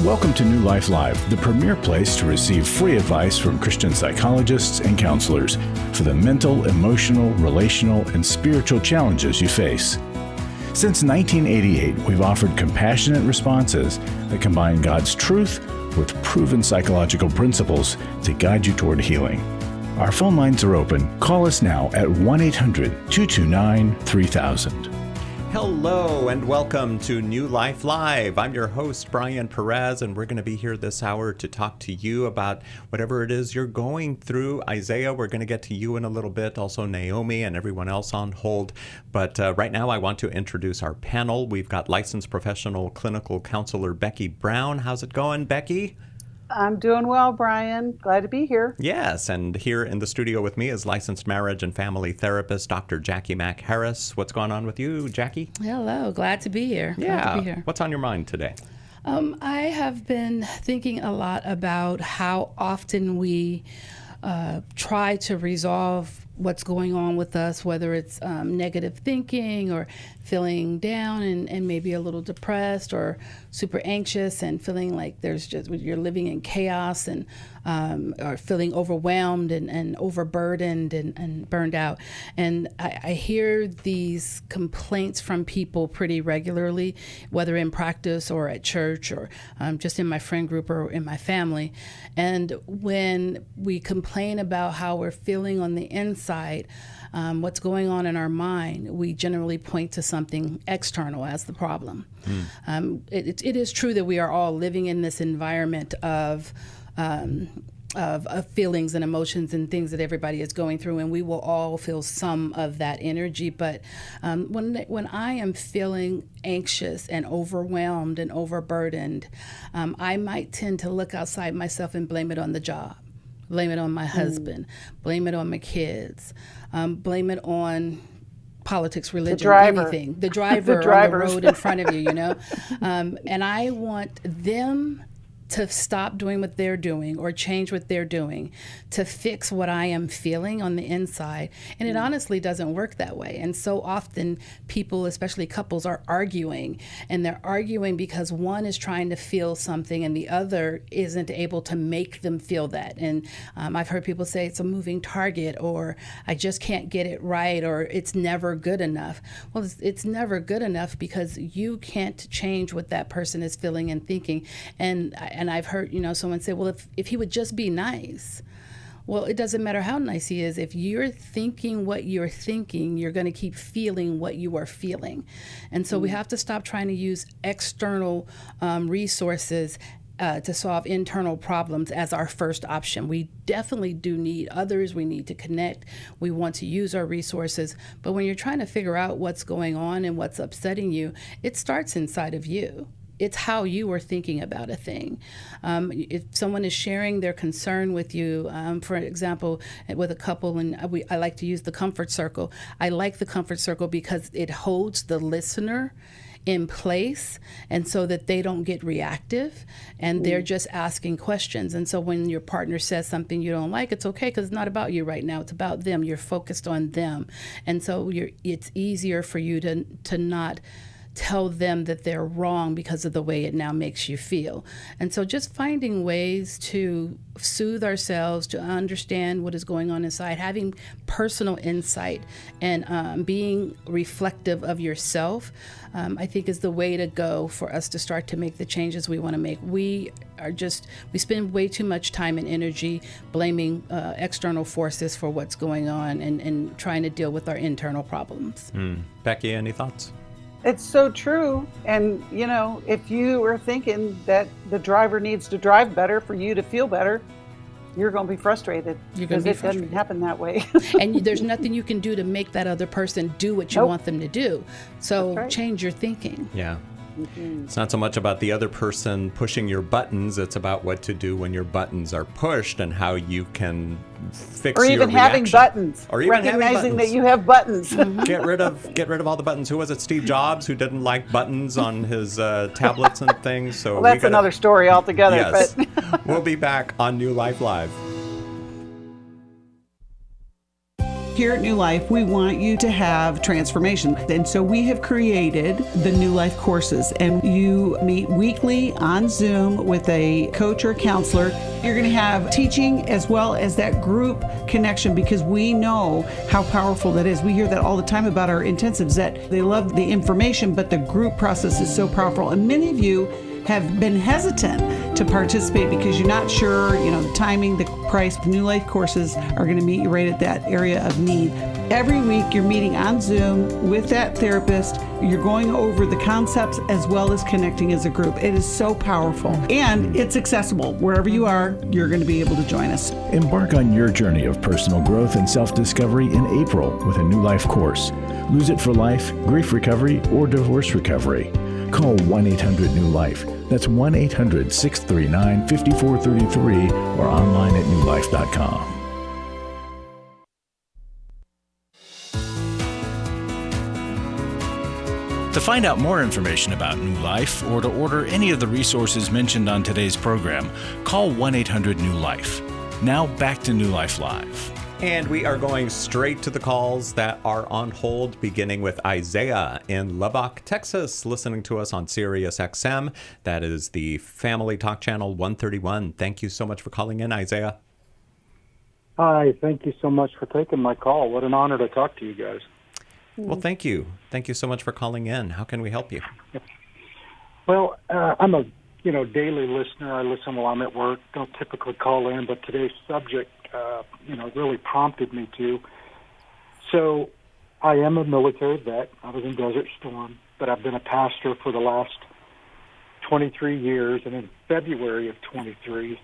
Welcome to New Life Live, the premier place to receive free advice from Christian psychologists and counselors for the mental, emotional, relational, and spiritual challenges you face. Since 1988, we've offered compassionate responses that combine God's truth with proven psychological principles to guide you toward healing. Our phone lines are open. Call us now at 1-800-229-3000. Hello and welcome to New Life Live. I'm your host, Brian Perez, and we're going to be here this hour to talk to you about whatever it is you're going through. Isaiah, we're going to get to you in a little bit, also Naomi and everyone else on hold. But right now I want to introduce our panel. We've got licensed professional clinical counselor Becky Brown. How's it going, Becky? I'm doing well, Brian. Glad to be here. Yes, and here in the studio with me is licensed marriage and family therapist, Dr. Jacqui Mack-Harris. What's going on with you, Jacqui? Hello, glad to be here. Yeah, glad to be here. What's on your mind today? I have been thinking a lot about how often we try to resolve what's going on with us, whether it's negative thinking or feeling down and maybe a little depressed or super anxious and feeling like you're living in chaos and or feeling overwhelmed and overburdened and burned out. And I hear these complaints from people pretty regularly, whether in practice or at church or just in my friend group or in my family. And when we complain about how we're feeling on the inside, what's going on in our mind, we generally point to something external as the problem. It is true that we are all living in this environment of feelings and emotions and things that everybody is going through, and we will all feel some of that energy. But when I am feeling anxious and overwhelmed and overburdened, I might tend to look outside myself and blame it on the job. Blame it on my husband, blame it on my kids, blame it on politics, religion, anything. The driver on the road in front of you, you know? And I want them to stop doing what they're doing or change what they're doing to fix what I am feeling on the inside. And it honestly doesn't work that way. And so often people, especially couples, are arguing. And they're arguing because one is trying to feel something and the other isn't able to make them feel that. And I've heard people say it's a moving target, or I just can't get it right, or it's never good enough. Well, it's never good enough because you can't change what that person is feeling and thinking. And I've heard, someone say, well, if he would just be nice. Well, it doesn't matter how nice he is. If you're thinking what you're thinking, you're going to keep feeling what you are feeling. And so we have to stop trying to use external resources to solve internal problems as our first option. We definitely do need others. We need to connect. We want to use our resources. But when you're trying to figure out what's going on and what's upsetting you, it starts inside of you. It's how you are thinking about a thing. If someone is sharing their concern with you, for example, with a couple, and I like to use the comfort circle. I like the comfort circle because it holds the listener in place, and so that they don't get reactive and they're just asking questions. And so when your partner says something you don't like, it's okay because it's not about you right now. It's about them. You're focused on them. And so it's easier for you to not tell them that they're wrong because of the way it now makes you feel. And so just finding ways to soothe ourselves, to understand what is going on inside, having personal insight, and being reflective of yourself, I think is the way to go for us to start to make the changes we want to make. We spend way too much time and energy blaming external forces for what's going on and trying to deal with our internal problems. Becky, any thoughts? It's so true. And, if you are thinking that the driver needs to drive better for you to feel better, you're going to be frustrated because it doesn't happen that way. And there's nothing you can do to make that other person do what you want them to do. So change your thinking. Yeah. It's not so much about the other person pushing your buttons. It's about what to do when your buttons are pushed and how you can fix your reaction. Or even having buttons. Or even recognizing that you have buttons. Get rid of all the buttons. Who was it? Steve Jobs, who didn't like buttons on his tablets and things. So well, that's another story altogether. Yes. But We'll be back on New Life Live. Here at New Life, we want you to have transformation. And so we have created the New Life courses, and you meet weekly on Zoom with a coach or counselor. You're going to have teaching as well as that group connection, because we know how powerful that is. We hear that all the time about our intensives, that they love the information, but the group process is so powerful. And many of you have been hesitant to participate because you're not sure, the timing, the price. The New Life courses are going to meet you right at that area of need. Every week you're meeting on Zoom with that therapist. You're going over the concepts as well as connecting as a group. It is so powerful, and it's accessible. Wherever you are, you're going to be able to join us. Embark on your journey of personal growth and self-discovery in April with a New Life course. Lose It for Life, Grief Recovery, or Divorce Recovery. Call 1-800-NEW-LIFE. That's 1-800-639-5433 or online at newlife.com. To find out more information about New Life or to order any of the resources mentioned on today's program, call 1-800-NEW-LIFE. Now back to New Life Live. And we are going straight to the calls that are on hold, beginning with Isaiah in Lubbock, Texas, listening to us on Sirius XM. That is the Family Talk Channel 131. Thank you so much for calling in, Isaiah. Hi, thank you so much for taking my call. What an honor to talk to you guys. Well, thank you. Thank you so much for calling in. How can we help you? Well, I'm a daily listener. I listen while I'm at work. Don't typically call in, but today's subject really prompted me to. So I am a military vet. I was in Desert Storm, but I've been a pastor for the last 23 years, and in February of 23,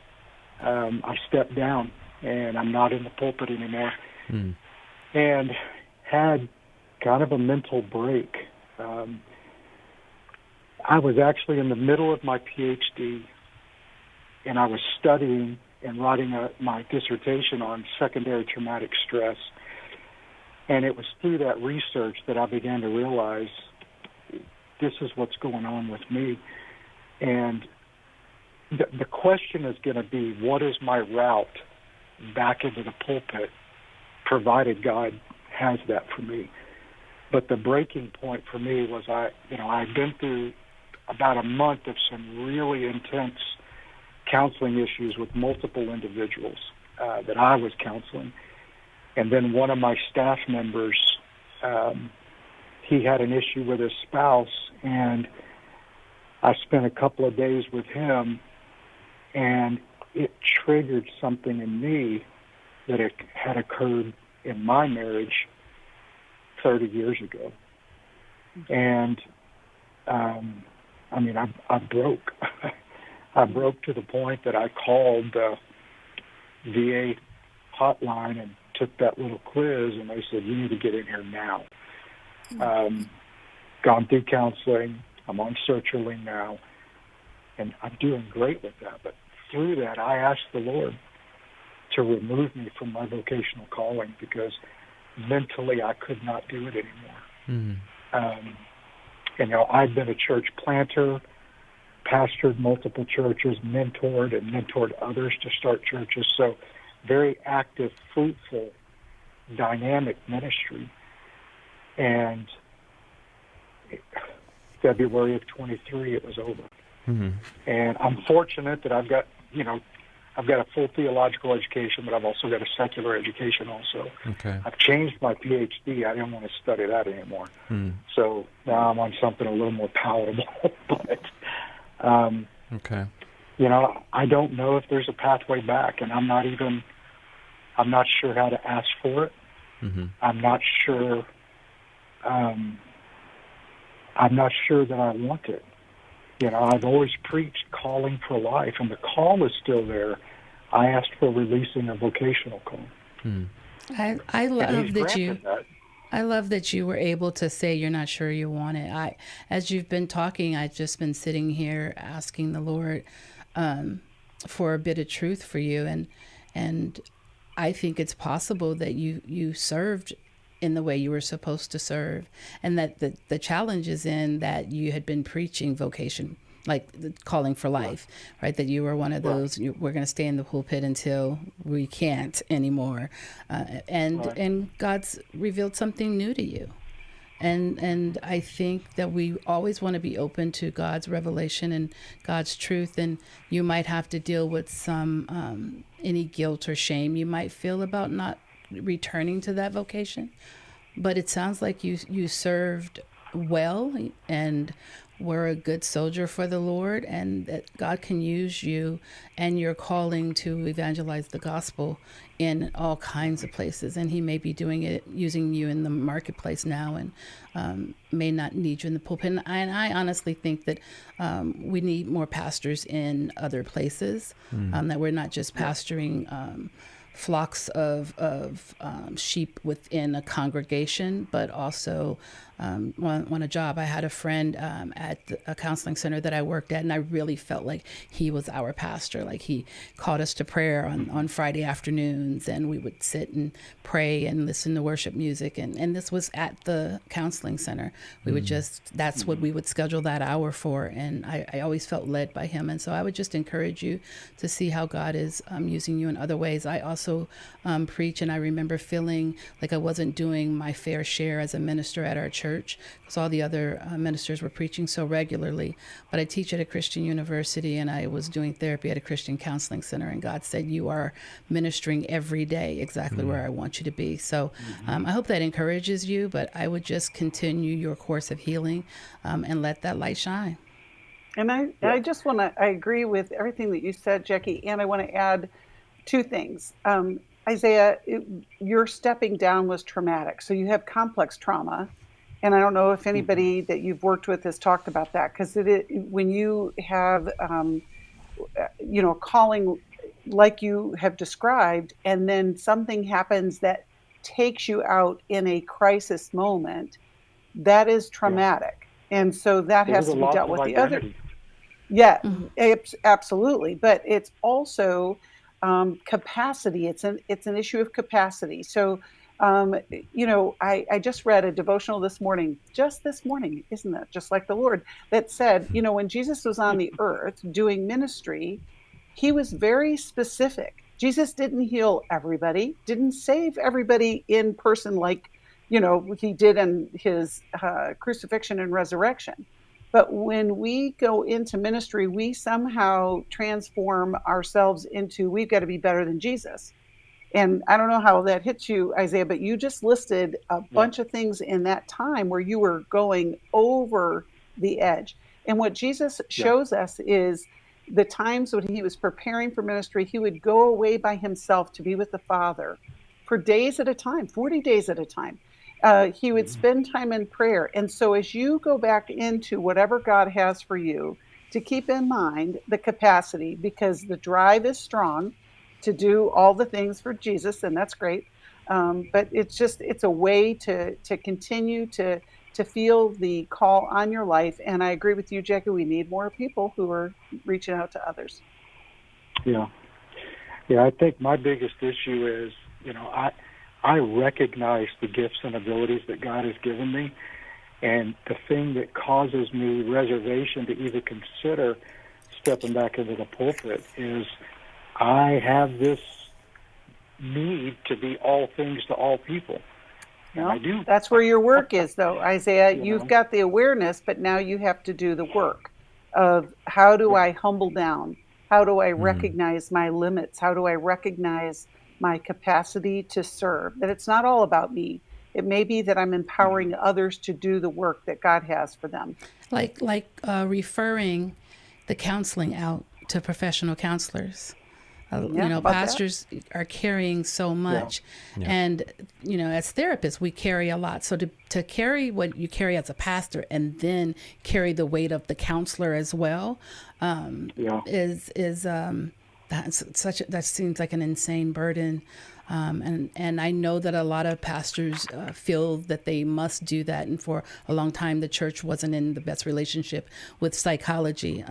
I stepped down, and I'm not in the pulpit anymore, and had kind of a mental break. I was actually in the middle of my PhD, and I was studying and writing my dissertation on secondary traumatic stress. And it was through that research that I began to realize this is what's going on with me. And the question is going to be, what is my route back into the pulpit, provided God has that for me? But the breaking point for me was I'd been through about a month of some really intense counseling issues with multiple individuals that I was counseling. And then one of my staff members, he had an issue with his spouse, and I spent a couple of days with him, and it triggered something in me that it had occurred in my marriage 30 years ago. And, I broke. I broke to the point that I called the VA hotline and took that little quiz, and they said, you need to get in here now. Gone through counseling. I'm on sertraline now, and I'm doing great with that. But through that, I asked the Lord to remove me from my vocational calling, because mentally I could not do it anymore. I've been a church planter, pastored multiple churches, mentored others to start churches. So very active, fruitful, dynamic ministry. And February of 23, it was over. And I'm fortunate that I've got a full theological education, but I've also got a secular education also. Okay. I've changed my PhD. I didn't want to study that anymore. So now I'm on something a little more palatable. But okay. I don't know if there's a pathway back, and I'm not sure how to ask for it. I'm not sure that I want it. I've always preached calling for life, and the call is still there. I asked for releasing a vocational call. I love that you were able to say you're not sure you want it. As you've been talking, I've just been sitting here asking the Lord for a bit of truth for you, and I think it's possible that you served in the way you were supposed to serve, and that the challenge is in that you had been preaching vocation like the calling for life, right? That you were one of those, we're going to stay in the pulpit until we can't anymore. And God's revealed something new to you. And I think that we always want to be open to God's revelation and God's truth. And you might have to deal with some, any guilt or shame you might feel about not returning to that vocation. But it sounds like you served well and were a good soldier for the Lord, and that God can use you and your calling to evangelize the gospel in all kinds of places. And he may be doing it, using you in the marketplace now, and may not need you in the pulpit. And I honestly think that we need more pastors in other places, that we're not just pastoring flocks of sheep within a congregation, but also on a job. I had a friend at a counseling center that I worked at, and I really felt like he was our pastor. Like, he called us to prayer on Friday afternoons, and we would sit and pray and listen to worship music. And this was at the counseling center. We would that's what we would schedule that hour for. And I always felt led by him. And so I would just encourage you to see how God is using you in other ways. I also preach, and I remember feeling like I wasn't doing my fair share as a minister at our church, because all the other ministers were preaching so regularly. But I teach at a Christian university, and I was doing therapy at a Christian counseling center, and God said, you are ministering every day exactly where I want you to be. So I hope that encourages you, but I would just continue your course of healing and let that light shine. And I just want to, I agree with everything that you said, Jacqui, and I want to add two things. Isaiah, your stepping down was traumatic. So you have complex trauma. And I don't know if anybody that you've worked with has talked about that, because when you have, a calling like you have described, and then something happens that takes you out in a crisis moment, that is traumatic. And so that has to be dealt with. The other, absolutely. But it's also capacity. It's an issue of capacity. So, I just read a devotional this morning, isn't that just like the Lord, that said, when Jesus was on the earth doing ministry, he was very specific. Jesus didn't heal everybody, didn't save everybody in person like, he did in his crucifixion and resurrection. But when we go into ministry, we somehow transform ourselves into, we've got to be better than Jesus. And I don't know how that hits you, Isaiah, but you just listed a bunch of things in that time where you were going over the edge. And what Jesus shows us is the times when he was preparing for ministry, he would go away by himself to be with the Father for days at a time, 40 days at a time. He would spend time in prayer. And so as you go back into whatever God has for you, to keep in mind the capacity, because the drive is strong to do all the things for Jesus, and that's great. But it's a way to continue to feel the call on your life. And I agree with you, Jacqui, we need more people who are reaching out to others. Yeah, I think my biggest issue is, I recognize the gifts and abilities that God has given me, and the thing that causes me reservation to even consider stepping back into the pulpit is I have this need to be all things to all people. And I do. That's where your work is, though, Isaiah. You've got the awareness, but now you have to do the work of how do I humble down? How do I recognize my limits? How do I recognize my capacity to serve? That it's not all about me. It may be that I'm empowering others to do the work that God has for them. Like referring the counseling out to professional counselors. Pastors are carrying so much. And, as therapists, we carry a lot. So to carry what you carry as a pastor and then carry the weight of the counselor as well that seems like an insane burden. And I know that a lot of pastors feel that they must do that. And for a long time, the church wasn't in the best relationship with psychology.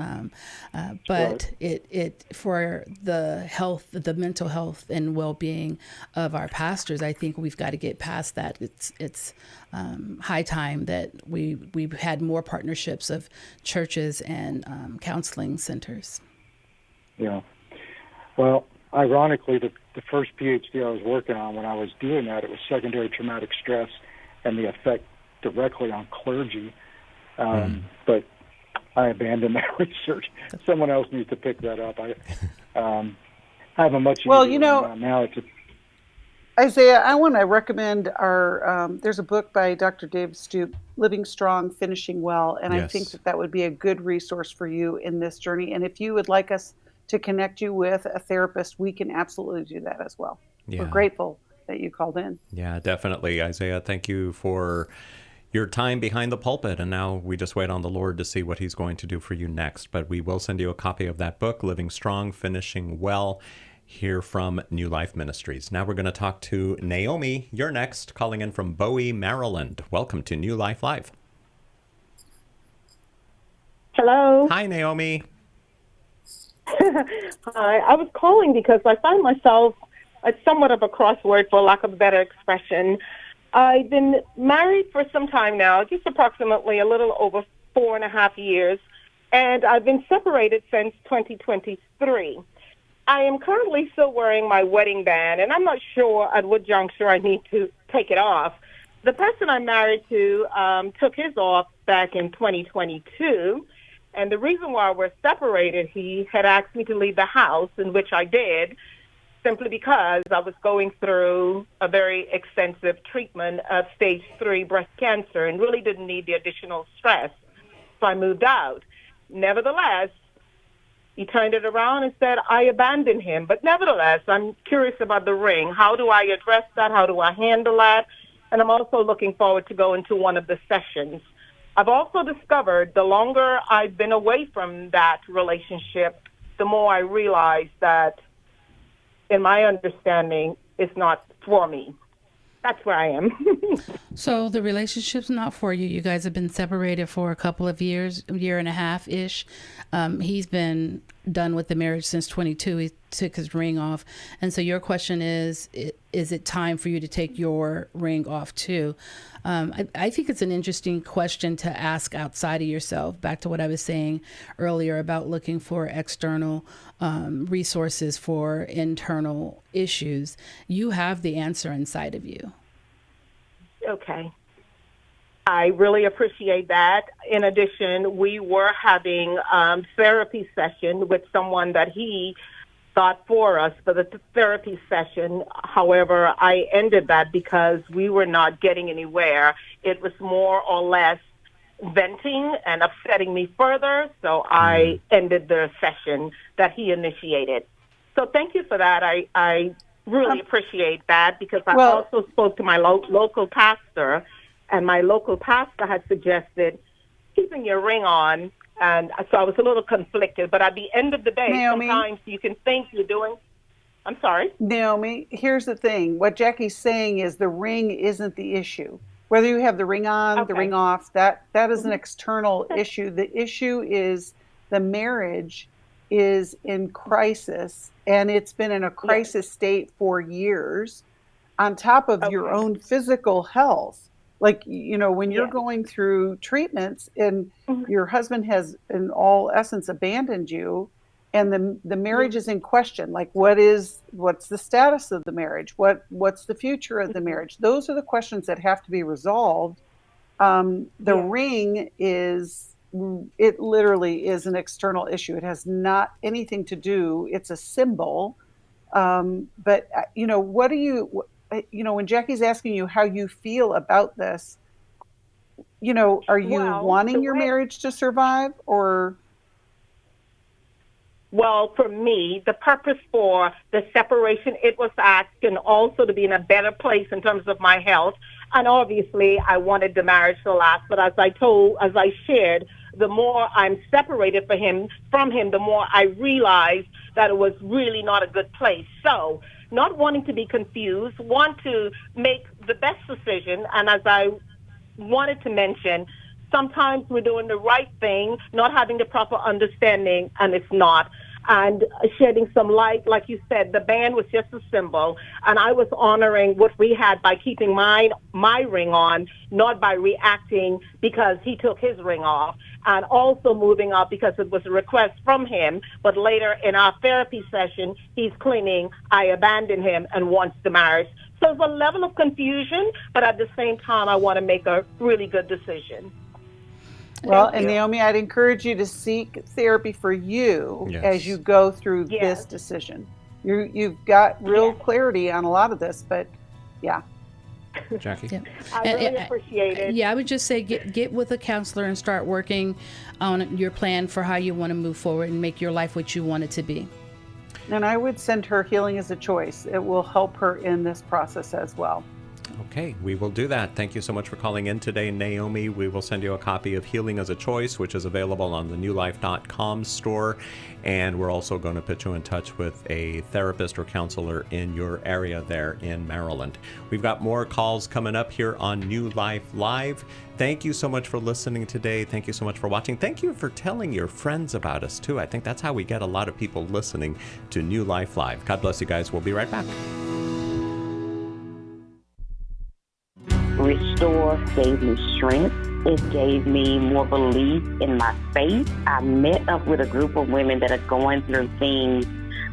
But it for the health, the mental health and well-being of our pastors, I think we've got to get past that. It's high time that we've had more partnerships of churches and counseling centers. Yeah. Well, ironically, the first PhD I was working on when I was doing that, it was secondary traumatic stress and the effect directly on clergy. But I abandoned that research. Someone else needs to pick that up. I have a much easier now. Isaiah, I want to recommend there's a book by Dr. Dave Stoop, Living Strong, Finishing Well, and I think that would be a good resource for you in this journey. And if you would like us to connect you with a therapist, we can absolutely do that as well. We're grateful that you called in. Yeah, definitely. Isaiah, thank you for your time behind the pulpit. And now we just wait on the Lord to see what he's going to do for you next. But we will send you a copy of that book, Living Strong, Finishing Well, here from New Life Ministries. Now we're going to talk to Naomi. You're next, calling in from Bowie, Maryland. Welcome to New Life Live. Hello. Hi, Naomi. Hi. I was calling because I find myself at somewhat of a crossword, for lack of a better expression. I've been married for some time now, just approximately a little over 4.5 years, and I've been separated since 2023. I am currently still wearing my wedding band, and I'm not sure at what juncture I need to take it off. The person I'm married to took his off back in 2022, and the reason why we're separated, he had asked me to leave the house, in which I did, simply because I was going through a very extensive treatment of stage 3 breast cancer and really didn't need the additional stress. So I moved out. Nevertheless, he turned it around and said, I abandoned him. But nevertheless, I'm curious about the ring. How do I address that? How do I handle that? And I'm also looking forward to going to one of the sessions. I've also discovered the longer I've been away from that relationship, the more I realize that, in my understanding, it's not for me. That's where I am. So the relationship's not for you. You guys have been separated for a couple of years, a year and a half-ish. He's been done with the marriage since 22. He took his ring off. And so your question is it time for you to take your ring off too? I think it's an interesting question to ask outside of yourself, back to what I was saying earlier about looking for external resources for internal issues. You have the answer inside of you. Okay. I really appreciate that. In addition, we were having therapy session with someone that he thought for us for the therapy session. However, I ended that because we were not getting anywhere. It was more or less venting and upsetting me further, so I ended the session that he initiated. So thank you for that. I really appreciate that, because I also spoke to my local pastor, and my local pastor had suggested keeping your ring on, and so I was a little conflicted. But at the end of the day, Naomi, sometimes you can think you're doing... I'm sorry? Naomi, here's the thing. What Jacqui's saying is the ring isn't the issue. Whether you have the ring on, the ring off, that is an external issue. The issue is the marriage is in crisis, and it's been in a crisis state for years, on top of your own physical health. Like, you know, when you're going through treatments and your husband has, in all essence, abandoned you, and the marriage is in question, like what's the status of the marriage? What's the future of the marriage? Those are the questions that have to be resolved. The ring it literally is an external issue. It has not anything to do, it's a symbol. But, you know, what do you, when Jacqui's asking you how you feel about this, you know, are you wanting your marriage to survive, or? Well, for me, the purpose for the separation, it was asking also to be in a better place in terms of my health. And obviously, I wanted the marriage to last. But as I shared, the more I'm separated from him, the more I realized that it was really not a good place. So not wanting to be confused, want to make the best decision. And as I wanted to mention, sometimes we're doing the right thing, not having the proper understanding, and it's not. And shedding some light, like you said, the band was just a symbol, and I was honoring what we had by keeping my ring on, not by reacting because he took his ring off, and also moving up because it was a request from him, but later in our therapy session, he's claiming I abandoned him and wants the marriage. So there's a level of confusion, but at the same time, I want to make a really good decision. Well, and Naomi, I'd encourage you to seek therapy for you as you go through this decision. You've got real clarity on a lot of this, but Jacqui? Yeah. I really appreciate it. Yeah, I would just say get with a counselor and start working on your plan for how you want to move forward and make your life what you want it to be. And I would send her Healing as a Choice. It will help her in this process as well. Okay, we will do that. Thank you so much for calling in today, Naomi. We will send you a copy of Healing as a Choice, which is available on the newlife.com store. And we're also going to put you in touch with a therapist or counselor in your area there in Maryland. We've got more calls coming up here on New Life Live. Thank you so much for listening today. Thank you so much for watching. Thank you for telling your friends about us, too. I think that's how we get a lot of people listening to New Life Live. God bless you guys. We'll be right back. Restore gave me strength. It gave me more belief in my faith. I met up with a group of women that are going through things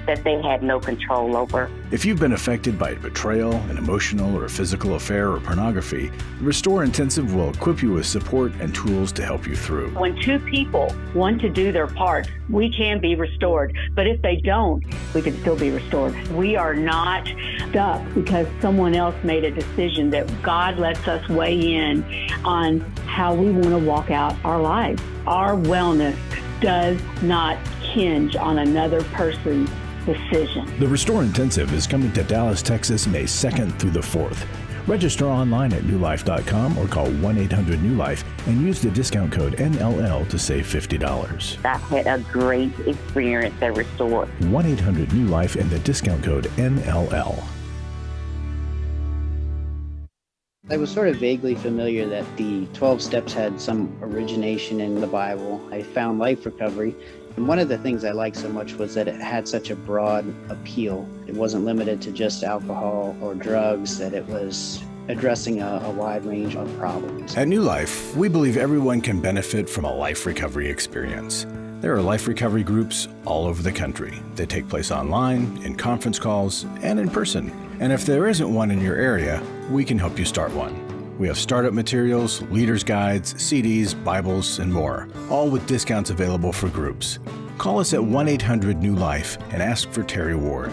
that they had no control over. If you've been affected by betrayal, an emotional or physical affair, or pornography, the Restore Intensive will equip you with support and tools to help you through. When two people want to do their part, we can be restored. But if they don't, we can still be restored. We are not stuck because someone else made a decision. That God lets us weigh in on how we want to walk out our lives. Our wellness does not hinge on another person's decision. The Restore Intensive is coming to Dallas, Texas, May 2nd through the 4th. Register online at newlife.com or call 1-800-NEW-LIFE and use the discount code NLL to save $50. I had a great experience at Restore. 1-800-NEW-LIFE and the discount code NLL. I was sort of vaguely familiar that the 12 steps had some origination in the Bible. I found Life Recovery. And one of the things I liked so much was that it had such a broad appeal. It wasn't limited to just alcohol or drugs, that it was addressing a wide range of problems. At New Life, we believe everyone can benefit from a life recovery experience. There are life recovery groups all over the country. They take place online, in conference calls, and in person. And if there isn't one in your area, we can help you start one. We have startup materials, leaders' guides, CDs, Bibles, and more, all with discounts available for groups. Call us at 1-800-NEW-LIFE and ask for Terry Ward.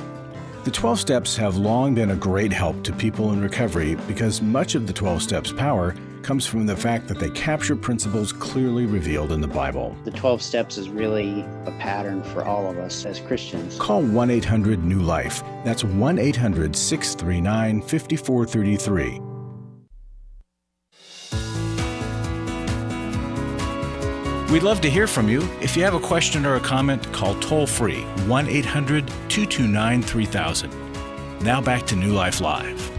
The 12 Steps have long been a great help to people in recovery because much of the 12 Steps' power comes from the fact that they capture principles clearly revealed in the Bible. The 12 steps is really a pattern for all of us as Christians. Call 1-800-NEW-LIFE. That's 1-800-639-5433. We'd love to hear from you. If you have a question or a comment, call toll-free 1-800-229-3000. Now back to New Life Live.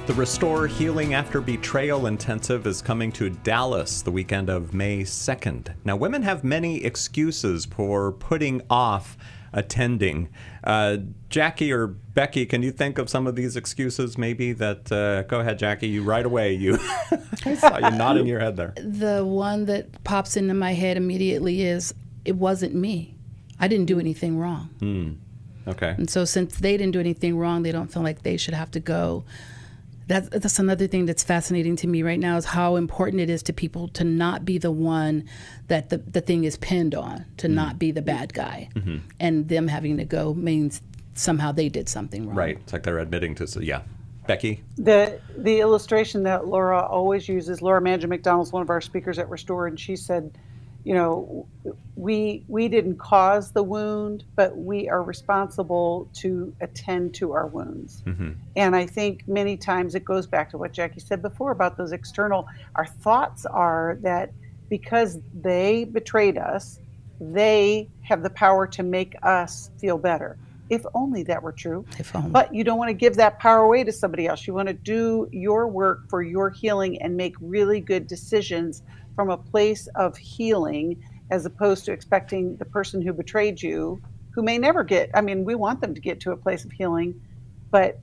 The Restore Healing After Betrayal Intensive is coming to Dallas the weekend of May 2nd. Now, women have many excuses for putting off attending. Jacqui or Becky, can you think of some of these excuses maybe that, go ahead, Jacqui, you right away, I saw you nodding your head there. The one that pops into my head immediately is, it wasn't me. I didn't do anything wrong. Okay. And so since they didn't do anything wrong, they don't feel like they should have to go. That's another thing that's fascinating to me right now, is how important it is to people to not be the one that the thing is pinned on, to not be the bad guy. Mm-hmm. And them having to go means somehow they did something wrong. Right. It's like they're admitting to, yeah. Becky? The illustration that Laura always uses, Laura Manja McDonald's one of our speakers at Restore, and she said, you know, we didn't cause the wound, but we are responsible to attend to our wounds. Mm-hmm. And I think many times it goes back to what Jacqui said before about those external. Our thoughts are that because they betrayed us, they have the power to make us feel better. If only that were true. If only. But you don't want to give that power away to somebody else. You want to do your work for your healing and make really good decisions from a place of healing, as opposed to expecting the person who betrayed you, who may never get, I mean, we want them to get to a place of healing, but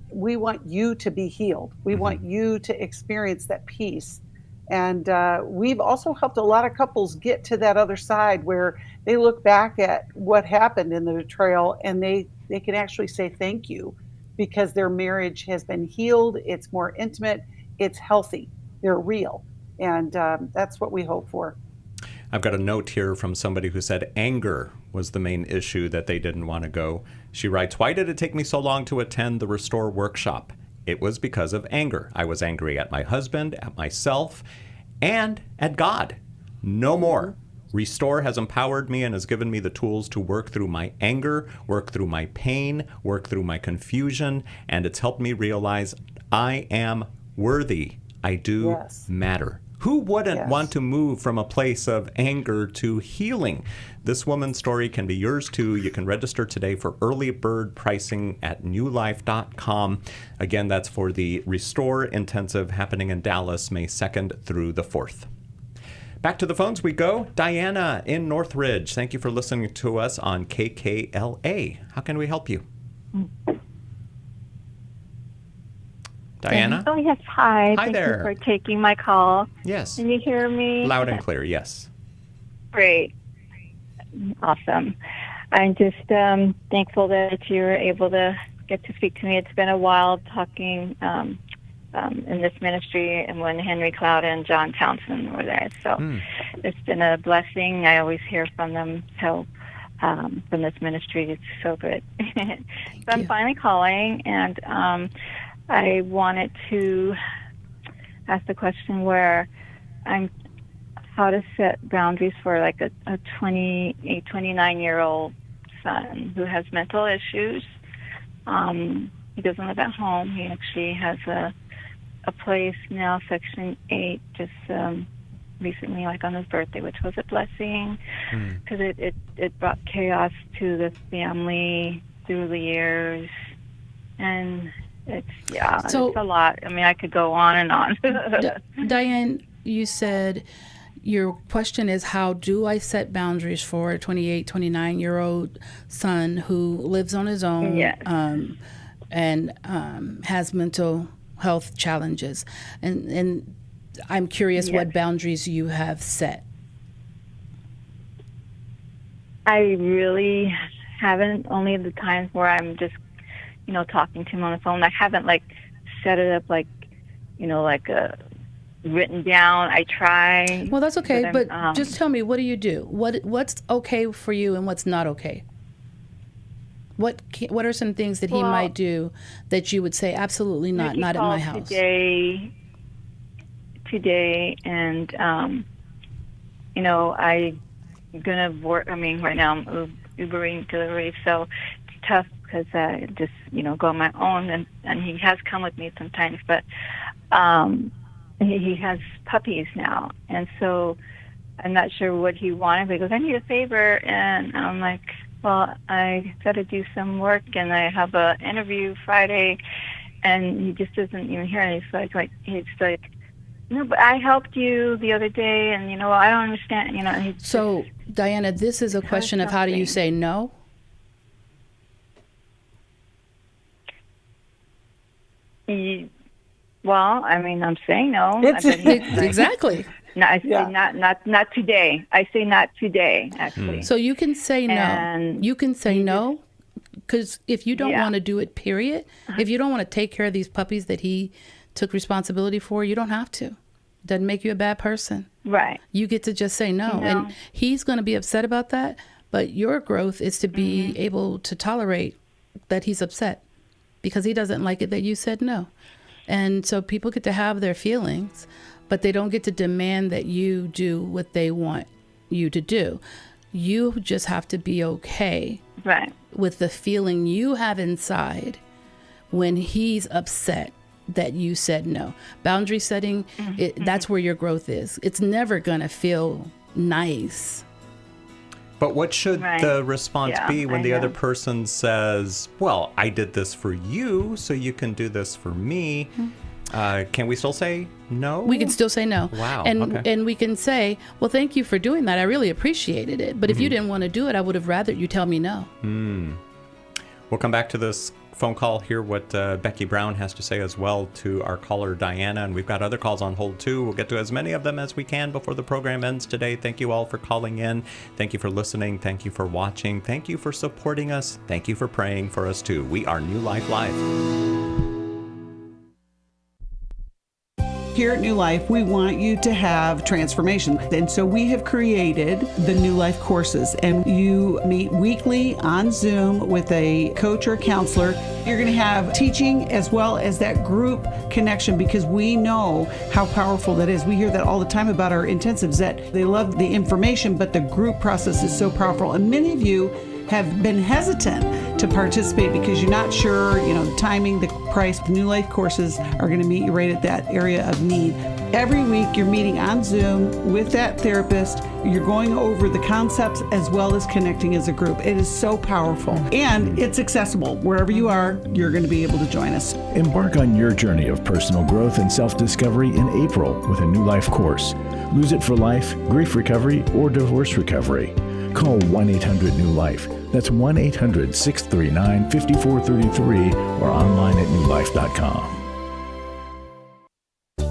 we want you to be healed. We want you to experience that peace. And we've also helped a lot of couples get to that other side where they look back at what happened in the betrayal and they can actually say thank you, because their marriage has been healed. It's more intimate. It's healthy. They're real. And that's what we hope for. I've got a note here from somebody who said anger was the main issue that they didn't want to go. She writes, "Why did it take me so long to attend the Restore workshop? It was because of anger. I was angry at my husband, at myself, and at God. No more. Restore has empowered me and has given me the tools to work through my anger, work through my pain, work through my confusion, and it's helped me realize I am worthy. I do matter." Who wouldn't want to move from a place of anger to healing? This woman's story can be yours too. You can register today for early bird pricing at newlife.com. Again, that's for the Restore Intensive happening in Dallas, May 2nd through the 4th. Back to the phones we go. Diana in Northridge. Thank you for listening to us on KKLA. How can we help you? Diana? Oh, yes. Hi. Hi there. Thank you for taking my call. Yes. Can you hear me? Loud and clear, yes. Great. Awesome. I'm just thankful that you were able to get to speak to me. It's been a while talking in this ministry, and when Henry Cloud and John Townsend were there. So it's been a blessing. I always hear from them. So from this ministry, it's so good. So I'm finally calling, and I wanted to ask the question where how to set boundaries for like a 29-year-old son who has mental issues. He doesn't live at home. He actually has a place now, Section 8, just recently, like on his birthday, which was a blessing because it brought chaos to the family through the years, and it's a lot. I mean, I could go on and on. Diane, you said your question is, how do I set boundaries for a 28, 29-year-old son who lives on his own and has mental health challenges? And I'm curious what boundaries you have set. I really haven't. Only the times where I'm just talking to him on the phone. I haven't set it up written down. I try. Well, that's okay, but just tell me, what do you do? What's okay for you and what's not okay? What are some things that he might do that you would say absolutely not at my house? Today, and I'm gonna work. I mean, right now I'm Ubering delivery, so it's tough because I just go on my own, and he has come with me sometimes, but he has puppies now, and so I'm not sure what he wanted. But he goes, "I need a favor," and I'm like, "Well, I got to do some work, and I have an interview Friday," and he just doesn't even hear it. He's like, "No, but I helped you the other day, and I don't understand." So, Diana, this is a question of how do you say no? Well, I mean, I'm saying no. Exactly. Not today. I say not today, actually. So you can say no. You can say no, because if you don't want to do it, period, if you don't want to take care of these puppies that he took responsibility for, you don't have to. Doesn't make you a bad person. Right. You get to just say no. And he's going to be upset about that, but your growth is to be able to tolerate that he's upset because he doesn't like it that you said no. And so people get to have their feelings, but they don't get to demand that you do what they want you to do. You just have to be okay with the feeling you have inside when he's upset that you said no. Boundary setting, that's where your growth is. It's never going to feel nice. But what should Right. the response Yeah, be when I the other know. person says, well, I did this for you, so you can do this for me? Can we still say no? We can still say no. Wow, And okay. and we can say, well, thank you for doing that. I really appreciated it. But if you didn't want to do it, I would have rather you tell me no. We'll come back to this phone call, hear what Becky Brown has to say as well to our caller, Diana. And we've got other calls on hold, too. We'll get to as many of them as we can before the program ends today. Thank you all for calling in. Thank you for listening. Thank you for watching. Thank you for supporting us. Thank you for praying for us, too. We are New Life Live. Here at New Life, we want you to have transformation. And so we have created the New Life courses, and you meet weekly on Zoom with a coach or counselor. You're going to have teaching as well as that group connection, because we know how powerful that is. We hear that all the time about our intensives, that they love the information, but the group process is so powerful. And many of you have been hesitant to participate because you're not sure, the timing, the price. The New Life courses are going to meet you right at that area of need. Every week you're meeting on Zoom with that therapist. You're going over the concepts as well as connecting as a group. It is so powerful, and it's accessible. Wherever you are, you're going to be able to join us. Embark on your journey of personal growth and self-discovery in April with a New Life course. Lose It for Life, Grief Recovery, or Divorce Recovery. Call 1-800-NEW-LIFE. That's 1-800-639-5433 or online at newlife.com.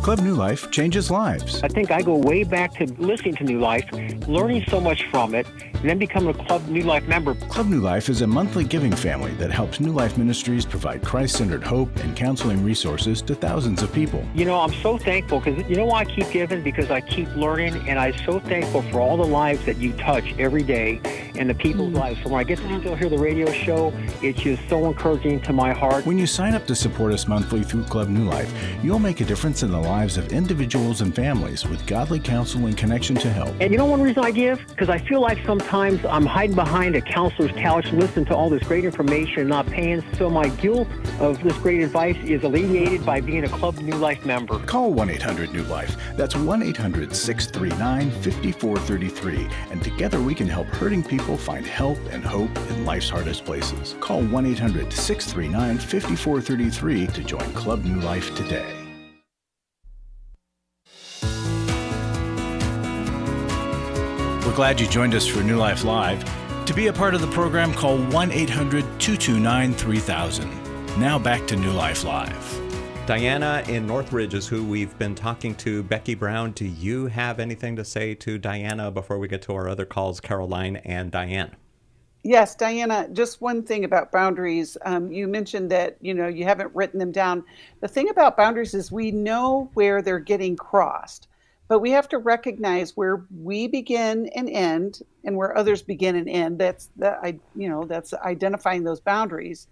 Club New Life changes lives. I think I go way back to listening to New Life, learning so much from it, and then becoming a Club New Life member. Club New Life is a monthly giving family that helps New Life Ministries provide Christ-centered hope and counseling resources to thousands of people. I'm so thankful because why I keep giving? Because I keep learning, and I'm so thankful for all the lives that you touch every day and the people's lives. So when I get to still hear the radio show, it's just so encouraging to my heart. When you sign up to support us monthly through Club New Life, you'll make a difference in the lives of individuals and families with godly counsel and connection to help. And one reason I give? Because I feel like sometimes I'm hiding behind a counselor's couch and listening to all this great information and not paying. So my guilt of this great advice is alleviated by being a Club New Life member. Call 1-800-NEW-LIFE. That's 1-800-639-5433. And together we can help hurting people find help and hope in life's hardest places. Call 1-800-639-5433 to join Club New Life today. We're glad you joined us for New Life Live. To be a part of the program, call 1-800-229-3000. Now back to New Life Live. Diana in Northridge is who we've been talking to. Becky Brown, do you have anything to say to Diana before we get to our other calls, Caroline and Diane? Yes, Diana, just one thing about boundaries. You mentioned that, you haven't written them down. The thing about boundaries is we know where they're getting crossed, but we have to recognize where we begin and end and where others begin and end. That's identifying those boundaries.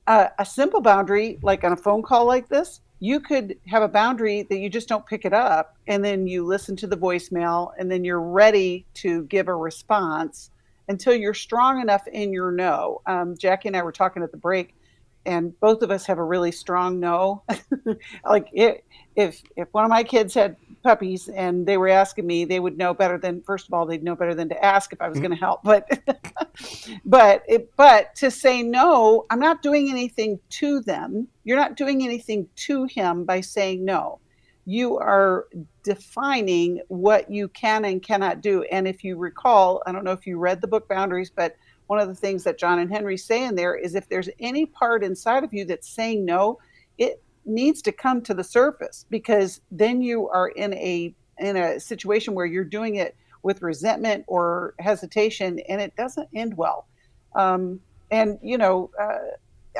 A simple boundary, like on a phone call like this, you could have a boundary that you just don't pick it up, and then you listen to the voicemail, and then you're ready to give a response until you're strong enough in your no. Jacqui and I were talking at the break, and both of us have a really strong no. Like if one of my kids had puppies and they were asking me, they would know better than, first of all, they'd know better than to ask if I was going to help. But to say no, I'm not doing anything to them. You're not doing anything to him by saying no. You are defining what you can and cannot do. And if you recall, I don't know if you read the book Boundaries, but one of the things that John and Henry say in there is if there's any part inside of you that's saying no, it needs to come to the surface, because then you are in a situation where you're doing it with resentment or hesitation, and it doesn't end well. I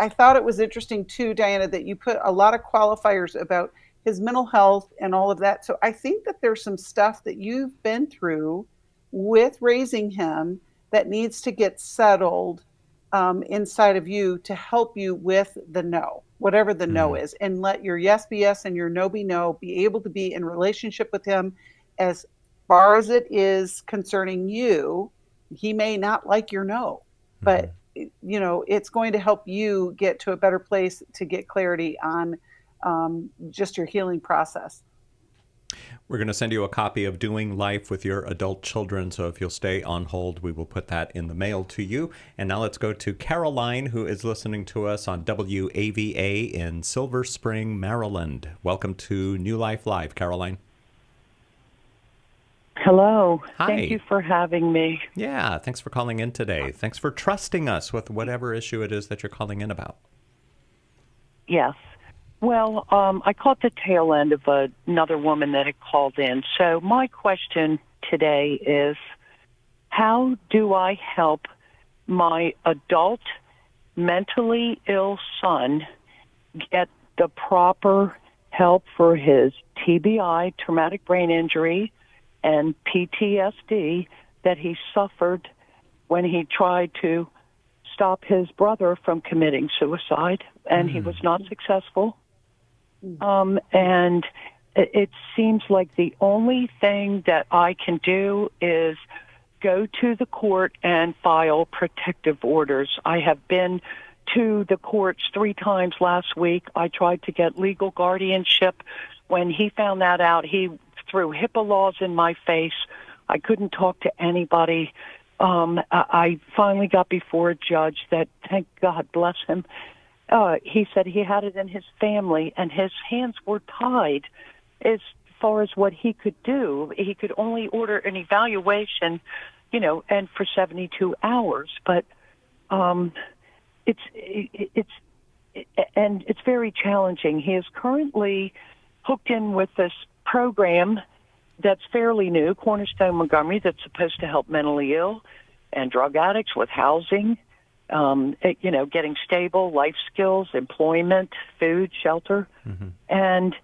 thought it was interesting too, Diana, that you put a lot of qualifiers about his mental health and all of that. So I think that there's some stuff that you've been through with raising him that needs to get settled inside of you to help you with the no, whatever the no is, and let your yes be yes and your no be no, be able to be in relationship with him as far as it is concerning you. He may not like your no, but it's going to help you get to a better place to get clarity on just your healing process. We're going to send you a copy of Doing Life with Your Adult Children, so if you'll stay on hold, we will put that in the mail to you. And now let's go to Caroline, who is listening to us on WAVA in Silver Spring, Maryland. Welcome to New Life Live, Caroline. Hello. Hi. Thank you for having me. Yeah, thanks for calling in today. Thanks for trusting us with whatever issue it is that you're calling in about. Yes. Well, I caught the tail end of another woman that had called in. So my question today is, how do I help my adult mentally ill son get the proper help for his TBI, traumatic brain injury, and PTSD that he suffered when he tried to stop his brother from committing suicide, and he was not successful. And it seems like the only thing that I can do is go to the court and file protective orders. I have been to the courts 3 times last week. I tried to get legal guardianship. When he found that out, he threw HIPAA laws in my face. I couldn't talk to anybody. I finally got before a judge that, thank God bless him, he said he had it in his family and his hands were tied as far as what he could do. He could only order an evaluation, and for 72 hours. But it's very challenging. He is currently hooked in with this program that's fairly new, Cornerstone Montgomery, that's supposed to help mentally ill and drug addicts with housing, getting stable life skills, employment, food, shelter. Mm-hmm. And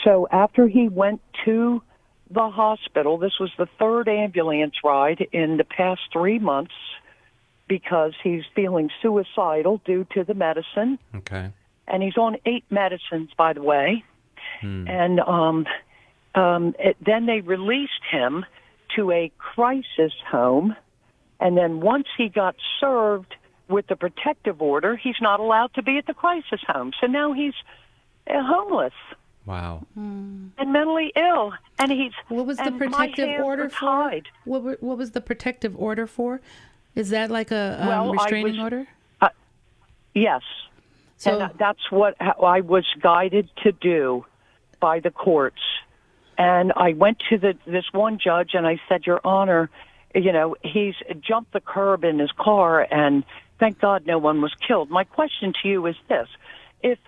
so after he went to the hospital, this was the 3rd ambulance ride in the past 3 months because he's feeling suicidal due to the medicine. Okay. And he's on 8 medicines, by the way. And then they released him to a crisis home. And then once he got served with the protective order, he's not allowed to be at the crisis home. So now he's homeless. Wow. And mentally ill. And he's What was the protective order for? What was the protective order for? Is that like a restraining order? Yes. So and that's what I was guided to do by the courts. And I went to this one judge and I said, Your Honor, he's jumped the curb in his car and thank God no one was killed. My question to you is this. If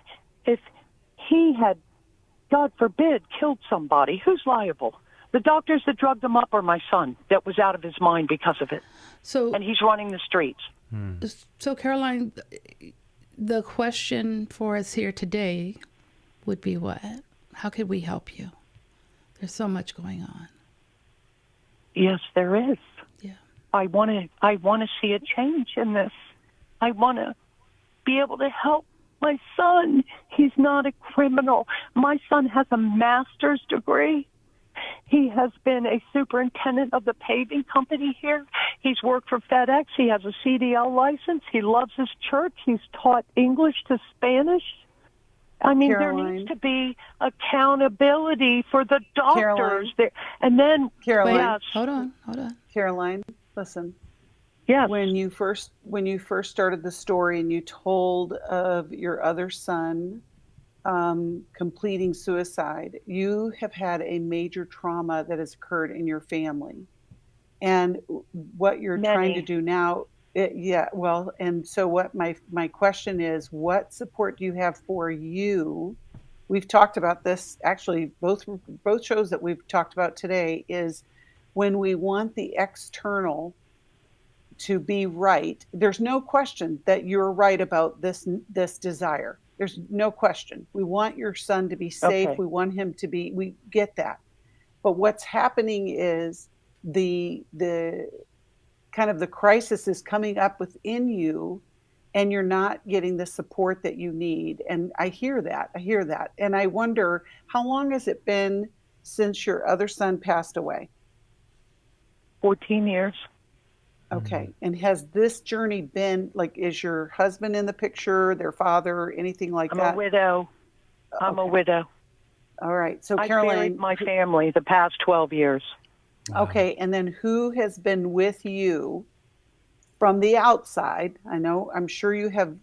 he had, God forbid, killed somebody, who's liable? The doctors that drugged him up or my son that was out of his mind because of it? And he's running the streets. So, Caroline, the question for us here today would be what? How could we help you? There's so much going on. Yes, there is. Yeah. I want to see a change in this. I want to be able to help my son. He's not a criminal. My son has a master's degree. He has been a superintendent of the paving company here. He's worked for FedEx. He has a CDL license. He loves his church. He's taught English to Spanish. I mean, Caroline. there needs to be accountability for the doctors. And then, Caroline, yes. Hold on. Caroline, listen. Yes. When you first started the story and you told of your other son completing suicide, you have had a major trauma that has occurred in your family, and what you're trying to do now. And so what my question is, what support do you have for you? We've talked about this, actually, both shows that we've talked about today, is when we want the external to be right, there's no question that you're right about this desire. There's no question. We want your son to be safe. Okay. We want him to be, we get that. But what's happening is the kind of the crisis is coming up within you and you're not getting the support that you need. And I hear that. And I wonder, how long has it been since your other son passed away? 14 years. Okay. And has this journey been, like, is your husband in the picture, their father, anything like that? I'm a widow. All right. So I Caroline, buried my family the past 12 years. Okay. And then who has been with you from the outside? I'm sure you have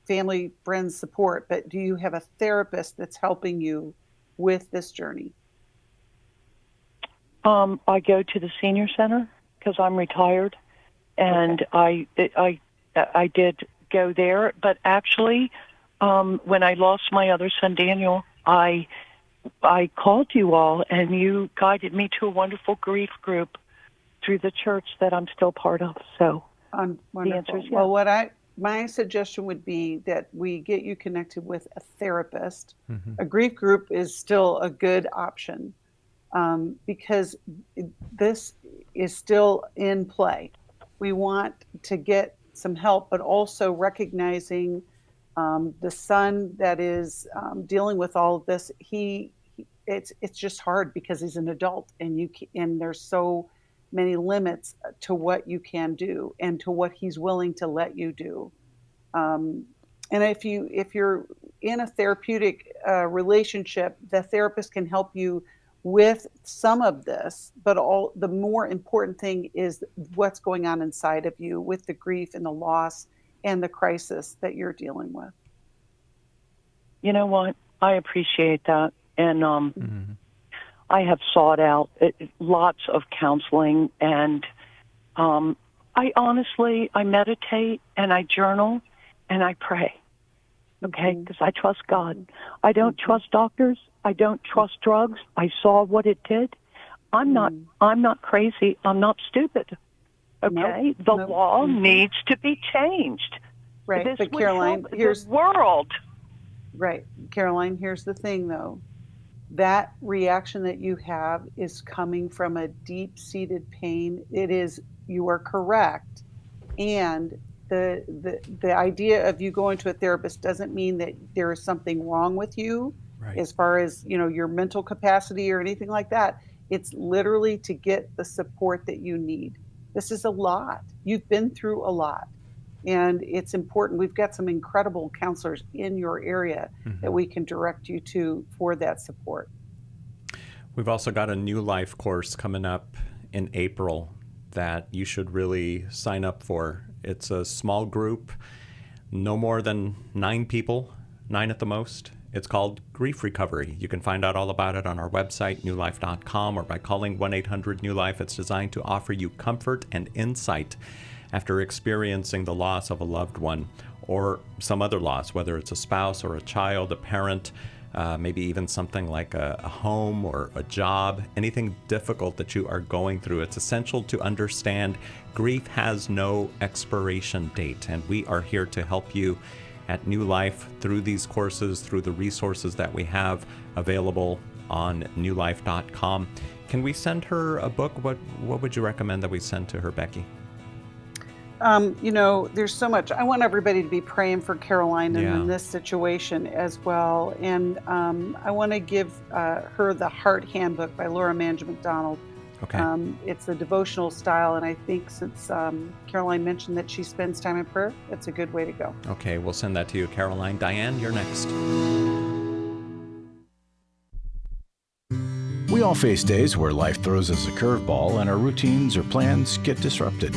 family, friends support, but do you have a therapist that's helping you with this journey? I go to the senior center because I'm retired, and I did go there. But actually, when I lost my other son Daniel, I called you all, and you guided me to a wonderful grief group through the church that I'm still part of. So the answer is yes. Well, my suggestion would be that we get you connected with a therapist. Mm-hmm. A grief group is still a good option. Because this is still in play. We want to get some help, but also recognizing the son that is dealing with all of this. It's just hard because he's an adult, and there's so many limits to what you can do and to what he's willing to let you do. And if you're in a therapeutic relationship, the therapist can help you with some of this, but the more important thing is what's going on inside of you with the grief and the loss and the crisis that you're dealing with. You know what? I appreciate that. And I have sought out lots of counseling, and I meditate and I journal and I pray. Okay, because I trust God. I don't trust doctors. I don't trust drugs. I saw what it did. I'm not crazy. I'm not stupid. Okay, the law needs to be changed. Right, this but would Caroline, help here's the world. Right, Caroline. Here's the thing, though. That reaction that you have is coming from a deep-seated pain. You are correct, and the idea of you going to a therapist doesn't mean that there is something wrong with you, right, as far as your mental capacity or anything like that. It's literally to get the support that you need. This is a lot. You've been through a lot, and it's important. We've got some incredible counselors in your area that we can direct you to for that support. We've also got a New Life course coming up in April that you should really sign up for. It's a small group, no more than 9 people, 9 at the most. It's called Grief Recovery. You can find out all about it on our website, newlife.com, or by calling 1-800-NEW-LIFE. It's designed to offer you comfort and insight after experiencing the loss of a loved one or some other loss, whether it's a spouse or a child, a parent, maybe even something like a home or a job, anything difficult that you are going through. It's essential to understand grief has no expiration date, and we are here to help you at New Life through these courses, through the resources that we have available on newlife.com. Can we send her a book? What would you recommend that we send to her, Becky? There's so much. I want everybody to be praying for Caroline in this situation as well. And I want to give her the Heart Handbook by Laura Mange McDonald. Okay. It's a devotional style, and I think since Caroline mentioned that she spends time in prayer, it's a good way to go. Okay, we'll send that to you, Caroline. Diane, you're next. We all face days where life throws us a curveball and our routines or plans get disrupted.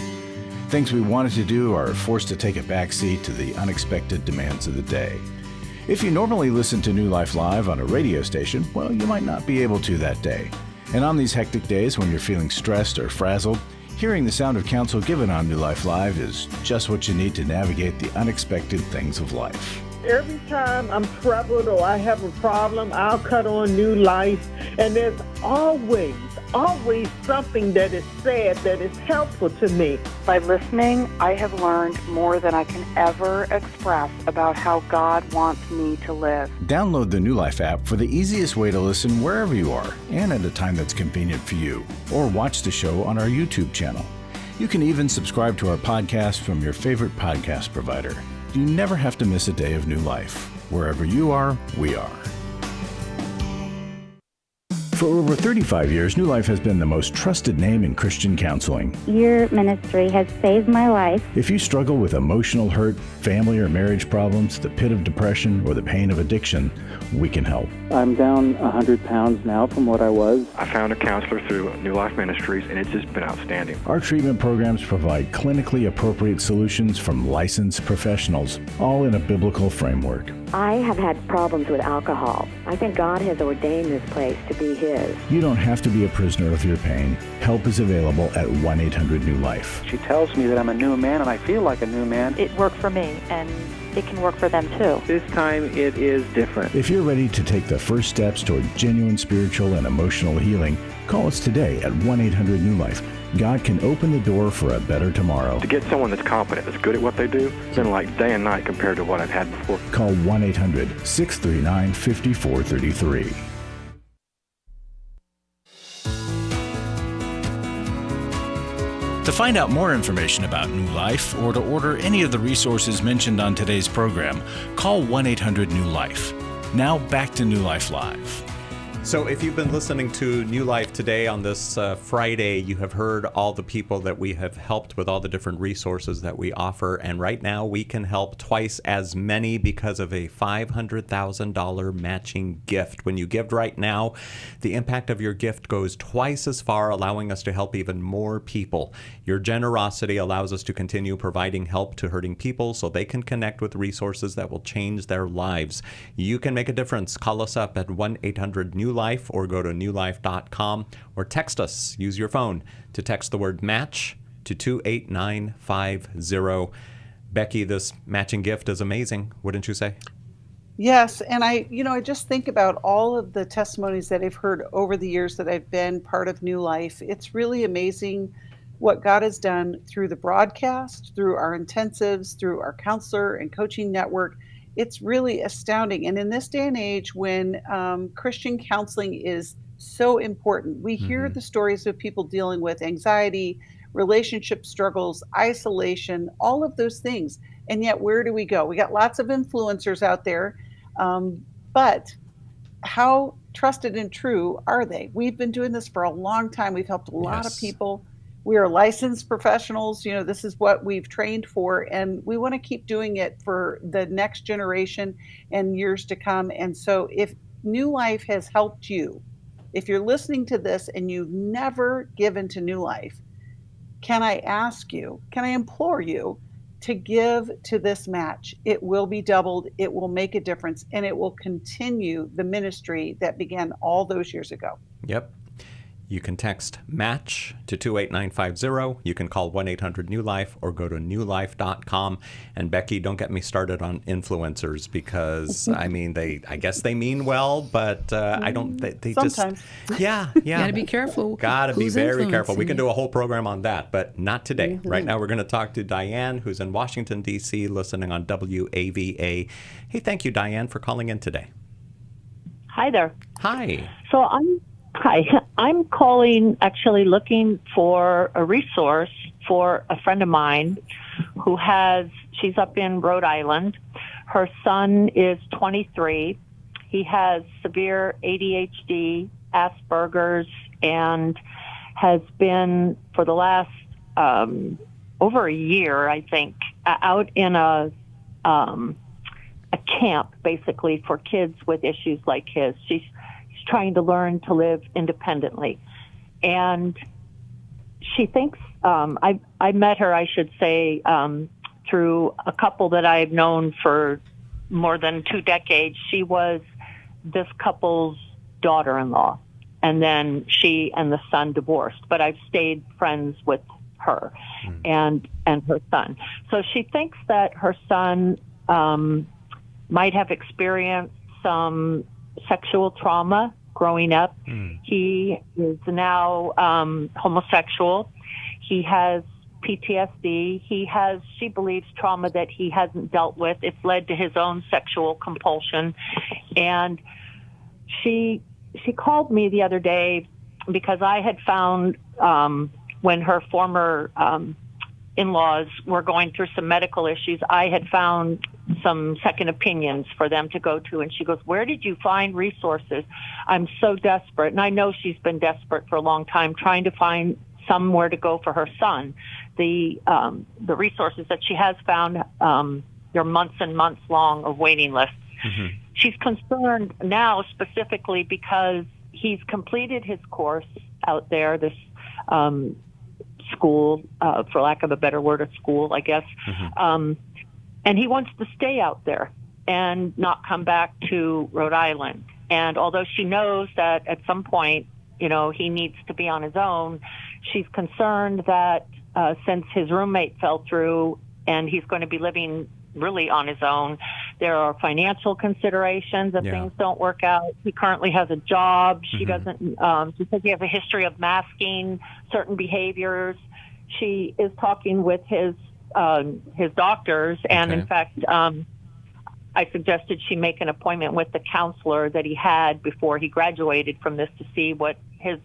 Things we wanted to do are forced to take a backseat to the unexpected demands of the day. If you normally listen to New Life Live on a radio station, well, you might not be able to that day. And on these hectic days when you're feeling stressed or frazzled, hearing the sound of counsel given on New Life Live is just what you need to navigate the unexpected things of life. Every time I'm troubled or I have a problem, I'll cut on New Life, and there's always something that is said that is helpful to me. By listening, I have learned more than I can ever express about how God wants me to live. Download the New Life app for the easiest way to listen wherever you are and at a time that's convenient for you, or watch the show on our YouTube channel. You can even subscribe to our podcast from your favorite podcast provider. You never have to miss a day of New Life. Wherever you are, we are. For over 35 years, New Life has been the most trusted name in Christian counseling. Your ministry has saved my life. If you struggle with emotional hurt, family or marriage problems, the pit of depression, or the pain of addiction, we can help. I'm down 100 pounds now from what I was. I found a counselor through New Life Ministries, and it's just been outstanding. Our treatment programs provide clinically appropriate solutions from licensed professionals, all in a biblical framework. I have had problems with alcohol. I think God has ordained this place to be His. You don't have to be a prisoner of your pain. Help is available at 1-800-NEW-LIFE. She tells me that I'm a new man, and I feel like a new man. It worked for me, and it can work for them too. This time it is different. If you're ready to take the first steps toward genuine spiritual and emotional healing, call us today at 1-800-NEW-LIFE. God can open the door for a better tomorrow. To get someone that's competent, that's good at what they do, it's been like day and night compared to what I've had before. Call 1-800-639-5433. To find out more information about New Life or to order any of the resources mentioned on today's program, call 1-800-NEW-LIFE. Now back to New Life Live. So if you've been listening to New Life today on this Friday, you have heard all the people that we have helped with all the different resources that we offer. And right now we can help twice as many because of a $500,000 matching gift. When you give right now, the impact of your gift goes twice as far, allowing us to help even more people. Your generosity allows us to continue providing help to hurting people so they can connect with resources that will change their lives. You can make a difference. Call us up at 1-800-NEW-LIFE or go to newlife.com or text us. Use your phone to text the word match to 28950. Becky, this matching gift is amazing, wouldn't you say? Yes, and I just think about all of the testimonies that I've heard over the years that I've been part of New Life. It's really amazing what God has done through the broadcast, through our intensives, through our counselor and coaching network. It's really astounding. And in this day and age when Christian counseling is so important, we hear the stories of people dealing with anxiety, relationship struggles, isolation, all of those things. And yet, where do we go? We got lots of influencers out there, but how trusted and true are they? We've been doing this for a long time. We've helped a lot of people. We are licensed professionals. This is what we've trained for, and we want to keep doing it for the next generation and years to come. And so if New Life has helped you, if you're listening to this and you've never given to New Life, can I implore you to give to this match? It will be doubled, it will make a difference, and it will continue the ministry that began all those years ago. Yep. You can text MATCH to 28950. You can call 1-800-NEW-LIFE or go to newlife.com. And Becky, don't get me started on influencers because, I guess they mean well, but they sometimes. just, yeah. Gotta be careful. Gotta be very careful. We can do a whole program on that, but not today. Right now, we're going to talk to Diane, who's in Washington, D.C., listening on WAVA. Hey, thank you, Diane, for calling in today. Hi there. Hi. So I'm calling, actually looking for a resource for a friend of mine she's up in Rhode Island. Her son is 23. He has severe ADHD, Asperger's, and has been for the last over a year, I think, out in a camp basically for kids with issues like his. She's trying to learn to live independently. And she thinks, I met her, I should say, through a couple that I've known for more than 2 decades. She was this couple's daughter-in-law. And then she and the son divorced. But I've stayed friends with her and her son. So she thinks that her son might have experienced some sexual trauma growing up. He is now homosexual. He has PTSD. She believes, trauma that he hasn't dealt with. It's led to his own sexual compulsion. And she called me the other day because I had found when her former in-laws were going through some medical issues, I had found some second opinions for them to go to. And she goes, where did you find resources? I'm so desperate. And I know she's been desperate for a long time, trying to find somewhere to go for her son. The resources that she has found, they're months and months long of waiting lists. Mm-hmm. She's concerned now specifically because he's completed his course out there, this school, for lack of a better word, a school, I guess. Mm-hmm. And he wants to stay out there and not come back to Rhode Island. And although she knows that at some point, he needs to be on his own, she's concerned that since his roommate fell through and he's going to be living really on his own, there are financial considerations if things don't work out. He currently has a job. She doesn't, she says he has a history of masking certain behaviors. She is talking with his doctors, and in fact, I suggested she make an appointment with the counselor that he had before he graduated from this to see what his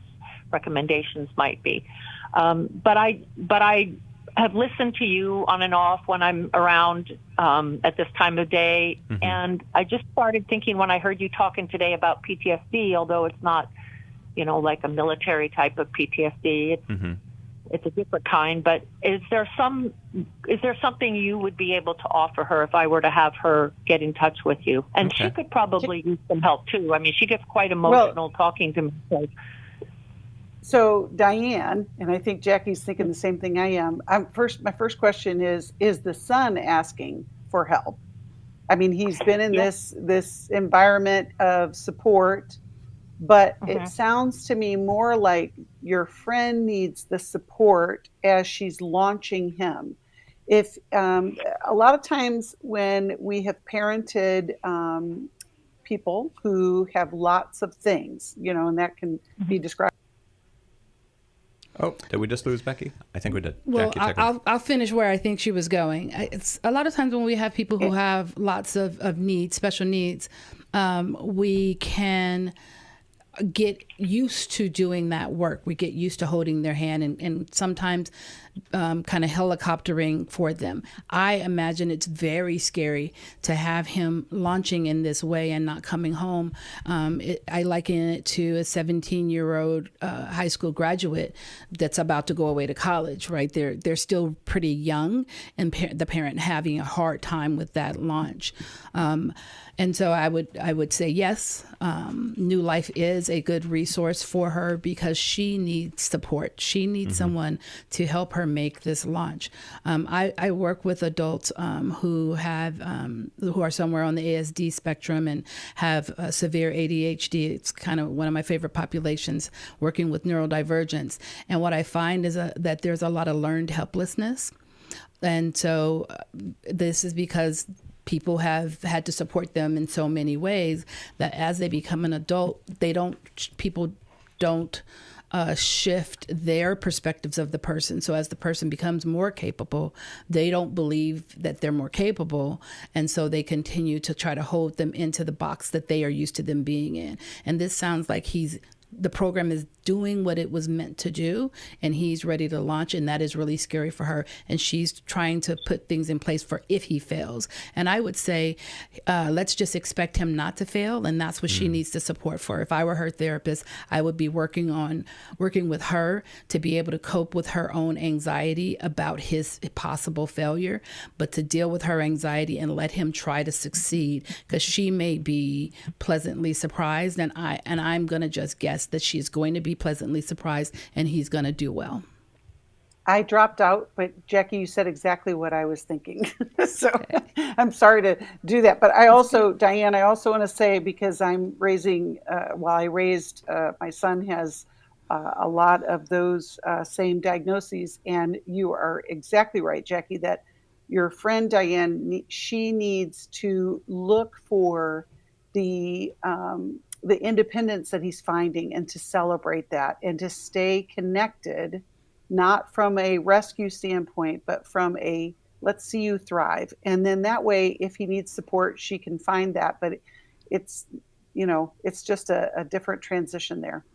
recommendations might be. But I have listened to you on and off when I'm around at this time of day, and I just started thinking when I heard you talking today about PTSD, although it's not, like a military type of PTSD. It's a different kind, but is there something you would be able to offer her if I were to have her get in touch with you? And she could probably use some help too. I mean, she gets quite emotional talking to me. So Diane, and I think Jacqui's thinking the same thing I am. My first question is the son asking for help? I mean, he's been in this environment of support, but it sounds to me more like your friend needs the support as she's launching him. If a lot of times when we have parented people who have lots of things, and that can be described. Oh, did we just lose Becky? I think we did. Well, Jacqui, I'll finish where I think she was going. It's a lot of times when we have people who have lots of needs, special needs, we can get used to doing that work. We get used to holding their hand and sometimes kind of helicoptering for them. I imagine it's very scary to have him launching in this way and not coming home. I liken it to a 17-year-old high school graduate that's about to go away to college, right? They're still pretty young, and the parent having a hard time with that launch. And so I would say yes, New Life is a good resource for her because she needs support. She needs someone to help her make this launch. I work with adults who are somewhere on the ASD spectrum and have severe ADHD. It's kind of one of my favorite populations, working with neurodivergence. And what I find is that there's a lot of learned helplessness. And so this is because people have had to support them in so many ways that as they become an adult, people don't shift their perspectives of the person. So as the person becomes more capable, they don't believe that they're more capable. And so they continue to try to hold them into the box that they are used to them being in. And this sounds like the program is doing what it was meant to do, and he's ready to launch, and that is really scary for her. And she's trying to put things in place for if he fails. And I would say, let's just expect him not to fail, and that's what she needs the support for. If I were her therapist, I would be working with her to be able to cope with her own anxiety about his possible failure, but to deal with her anxiety and let him try to succeed, because she may be pleasantly surprised, and I'm going to just guess that she's going to be pleasantly surprised and he's going to do well. I dropped out, but Jacqui, you said exactly what I was thinking. So I'm sorry to do that. But Diane, I also want to say, because I'm raising, my son has a lot of those same diagnoses. And you are exactly right, Jacqui, that your friend Diane, she needs to look for the independence that he's finding and to celebrate that and to stay connected, not from a rescue standpoint, but from a let's see you thrive. And then that way, if he needs support, she can find that. But it's just a different transition there.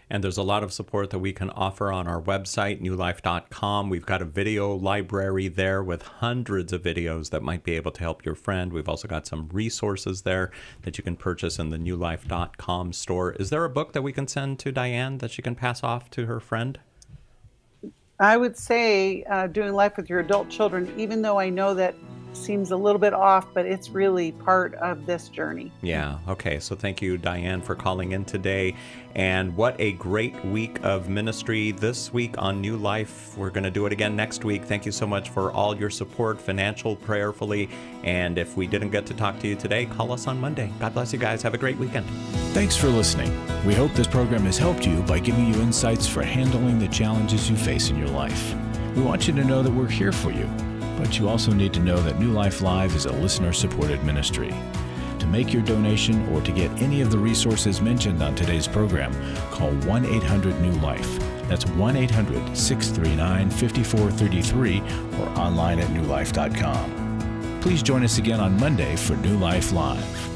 And there's a lot of support that we can offer on our website, newlife.com. We've got a video library there with hundreds of videos that might be able to help your friend. We've also got some resources there that you can purchase in the newlife.com store. Is there a book that we can send to Diane that she can pass off to her friend? I would say Doing Life with Your Adult Children, even though I know that seems a little bit off, but it's really part of this journey. Yeah. Okay. So thank you, Diane, for calling in today. And what a great week of ministry this week on New Life. We're going to do it again next week. Thank you so much for all your support, financial, prayerfully. And if we didn't get to talk to you today, call us on Monday. God bless you guys. Have a great weekend. Thanks for listening. We hope this program has helped you by giving you insights for handling the challenges you face in your life. We want you to know that we're here for you, but you also need to know that New Life Live is a listener-supported ministry. To make your donation or to get any of the resources mentioned on today's program, call 1-800-NEW-LIFE. That's 1-800-639-5433 or online at newlife.com. Please join us again on Monday for New Life Live.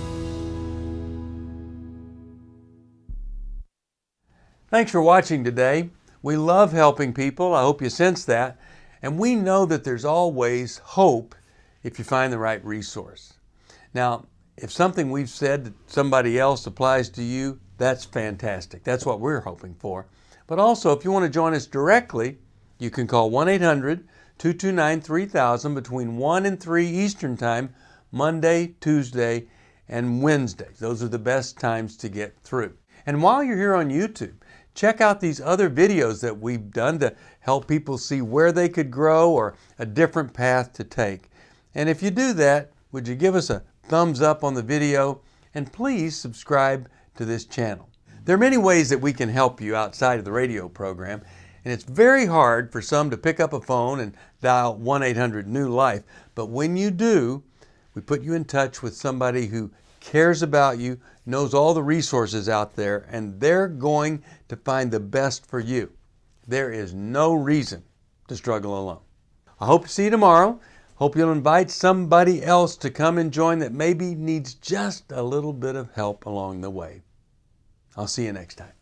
Thanks for watching today. We love helping people. I hope you sense that. And we know that there's always hope if you find the right resource. Now, if something we've said to somebody else applies to you, that's fantastic. That's what we're hoping for. But also, if you want to join us directly, you can call 1-800-229-3000 between 1 and 3 Eastern Time, Monday, Tuesday, and Wednesday. Those are the best times to get through. And while you're here on YouTube, check out these other videos that we've done to help people see where they could grow or a different path to take. And if you do that, would you give us a thumbs up on the video, and please subscribe to this channel. There are many ways that we can help you outside of the radio program, and it's very hard for some to pick up a phone and dial 1-800-NEW-LIFE. But when you do, we put you in touch with somebody who cares about you, knows all the resources out there, and they're going to find the best for you. There is no reason to struggle alone. I hope to see you tomorrow. Hope you'll invite somebody else to come and join that maybe needs just a little bit of help along the way. I'll see you next time.